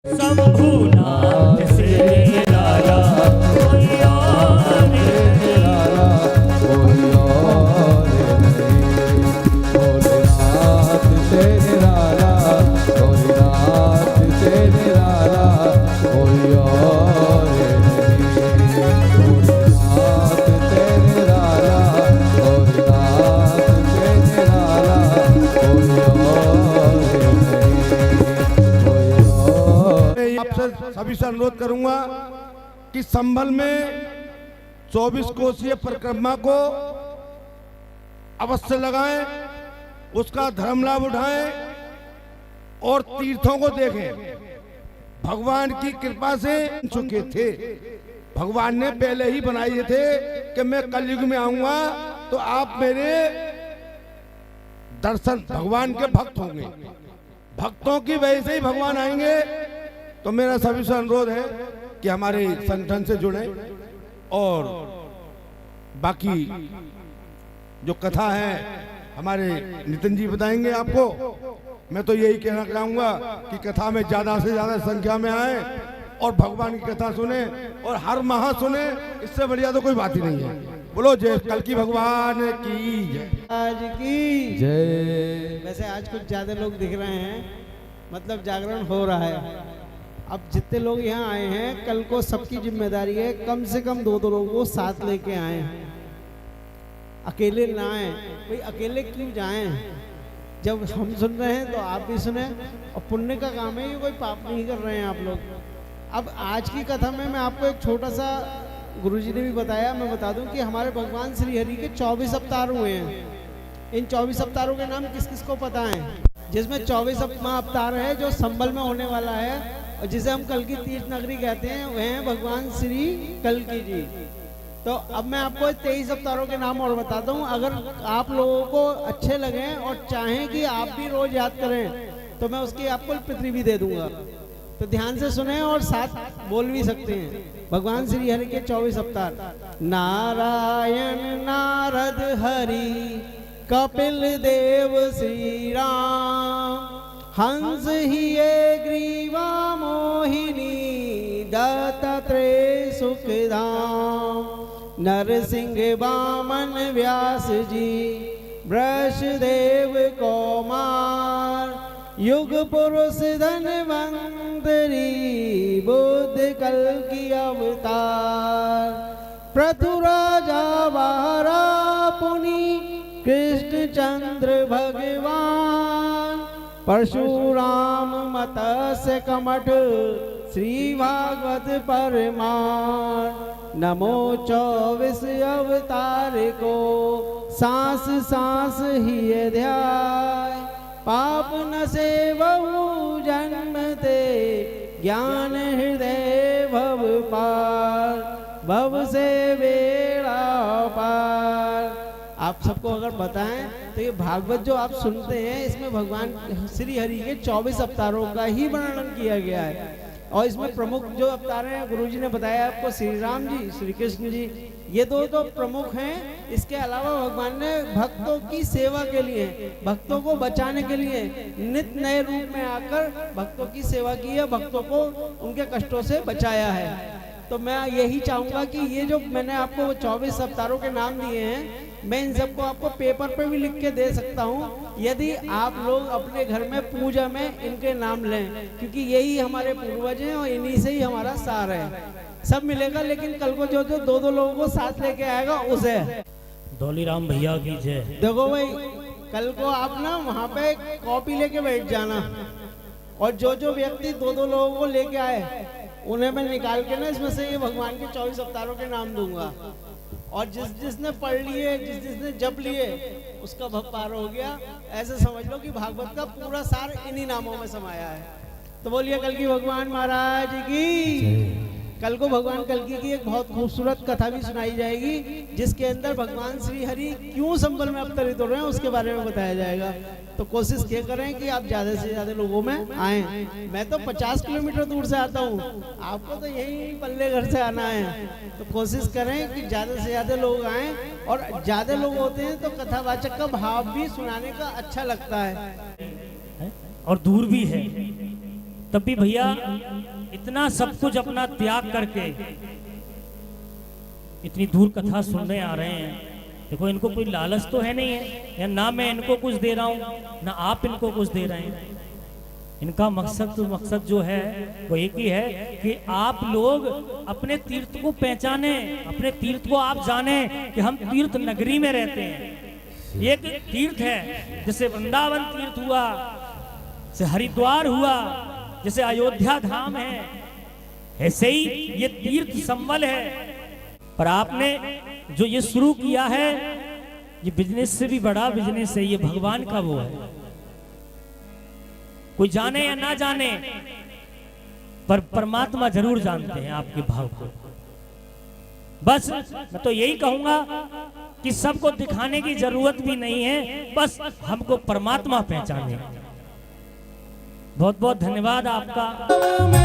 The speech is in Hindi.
शंभुनाथ से निराला कोई और निराला कोई और नहीं। भोलेनाथ से निराला भोलेनाथ से निराला कोई और नहीं। भोलेनाथ से निराला भोलेनाथ से निराला कोई और नहीं। आपसे सभी से अनुरोध करूंगा कि संभल में 24 कोसीय परिक्रमा को अवश्य लगाएं, उसका धर्म लाभ उठाएं और तीर्थों को देखें। भगवान की कृपा से चुके थे, भगवान ने पहले ही बनाए थे कि मैं कलयुग में आऊंगा तो आप मेरे दर्शन भगवान के भक्त होंगे, भक्तों की वजह से ही भगवान आएंगे। तो मेरा सभी से अनुरोध है कि हमारे संगठन से जुड़े और बाकी जो कथा है हमारे नितिन जी बताएंगे आपको। मैं तो यही कहना चाहूंगा कि कथा में ज्यादा से ज्यादा संख्या में आए और भगवान की कथा सुने और हर माह सुने, इससे बढ़िया तो कोई बात ही नहीं है। बोलो जय कल की भगवान की जय। आज की जय। वैसे आज कुछ ज्यादा लोग दिख रहे हैं, मतलब जागरण हो रहा है। अब जितने लोग यहाँ आए हैं, कल को सबकी जिम्मेदारी है कम से कम दो लोगों को साथ लेके आए, अकेले ना आए। भाई अकेले क्यों जाएं? जब हम सुन रहे हैं तो आप भी सुने, और पुण्य का काम है, ये कोई पाप नहीं कर रहे हैं आप लोग। अब आज की कथा में मैं आपको एक छोटा सा, गुरुजी ने भी बताया, मैं बता दूं कि हमारे भगवान श्री हरि के 24 अवतार हुए हैं। इन 24 अवतारों के नाम किस किस को पता है? जिसमें 24 अवतार है जो संभल में होने वाला है और जिसे हम कल की तीर्थ नगरी कहते हैं, वह हैं भगवान श्री कल्कि जी। तो अब मैं आपको 23 अवतारों के नाम और बताता हूँ। अगर आप लोगों को अच्छे लगे और चाहें कि आप भी रोज याद करें तो मैं उसकी आपको पृथ्वी भी दे दूंगा। तो ध्यान से सुने और साथ बोल भी सकते हैं। भगवान श्री हरि के 24 अवतार: नारायण नारद हरि कपिल देव श्री राम, हंस ही ग्रीवा मोहिनी दत्तात्रेय सुखधाम, नरसिंह वामन व्यास जी वृषदेव कौमार, युग पुरुष धन्वंतरी बुद्ध कल्कि अवतार, पृथुराजा वारा पुनि कृष्ण चंद्र भगवान, परशुराम मत्स्य कमठ श्री भागवत परमार। नमो 24 अवतार को सांस सांस ही ध्याय, पाप न से बहु जन्मते ज्ञान हृदय भव पार, भव से बेड़ा पार। आप सबको अगर बताएं तो ये भागवत जो आप सुनते हैं, इसमें भगवान श्री हरि के 24 अवतारों का ही वर्णन किया गया है। और इसमें प्रमुख जो अवतार हैं, गुरुजी ने बताया आपको, श्री राम जी, श्री कृष्ण जी, ये दो तो प्रमुख हैं। इसके अलावा भगवान ने भक्तों की सेवा के लिए, भक्तों को बचाने के लिए नित्य नए रूप में आकर भक्तों की सेवा की है, भक्तों को उनके कष्टों से बचाया है। तो मैं यही चाहूंगा कि ये जो मैंने आपको 24 अवतारों के नाम दिए हैं, मैं इन सबको आपको पेपर पे भी लिख के दे सकता हूँ, यदि आप लोग अपने घर में पूजा में इनके नाम लें, क्योंकि यही हमारे पूर्वज हैं और इन्हीं से ही हमारा सार है। सब मिलेगा, लेकिन कल को जो दो लोगों को साथ लेके आएगा उसे। धौलीराम भैया की जय। देखो भाई, कल को आप ना वहाँ पे कॉपी लेके बैठ जाना, और जो व्यक्ति दो लोगों को लेके आए उन्हें मैं निकाल के ना इसमें से ये भगवान के 24 अवतारों के नाम दूंगा, और जिसने पढ़ लिए, जिसने जप लिए, उसका भव पार हो गया। ऐसे समझ लो कि भागवत का पूरा सार इन्हीं नामों में समाया है। तो बोलिए कल की भगवान महाराज की। कल को भगवान कल्कि की एक बहुत खूबसूरत कथा भी सुनाई जाएगी, जिसके अंदर भगवान श्री हरि क्यों संभल में अवतरित हो रहे हैं उसके बारे में बताया जाएगा। तो कोशिश ये करें कि आप ज्यादा से ज्यादा लोगों में आए। मैं तो 50 किलोमीटर दूर से आता हूँ, आपको तो यही पल्ले घर से आना है। तो कोशिश करें कि ज्यादा से ज्यादा लोग आए, और ज्यादा लोग होते हैं तो कथावाचक का भाव भी सुनाने का अच्छा लगता है। और दूर भी है, तब भी भैया इतना सब कुछ अपना त्याग करके इतनी दूर कथा सुनने आ रहे हैं। देखो इनको कोई लालच तो है नहीं है, या ना मैं इनको कुछ दे रहा हूं ना आप इनको कुछ दे रहे हैं। इनका मकसद जो है वो एक ही है कि आप लोग अपने तीर्थ को पहचाने, अपने तीर्थ को आप जाने कि हम तीर्थ नगरी में रहते हैं। एक तीर्थ है, जैसे वृंदावन तीर्थ हुआ, जैसे हरिद्वार हुआ, जैसे अयोध्या धाम है, ऐसे ही ये तीर्थ संबल है। पर आपने जो ये शुरू किया है, ये बिजनेस से भी बड़ा बिजनेस है, ये भगवान का वो है। कोई जाने या ना जाने, पर परमात्मा जरूर जानते हैं आपके भाव को। बस मैं तो यही कहूंगा कि सबको दिखाने की जरूरत भी नहीं है, बस हमको परमात्मा पहचाने। बहुत बहुत धन्यवाद आपका।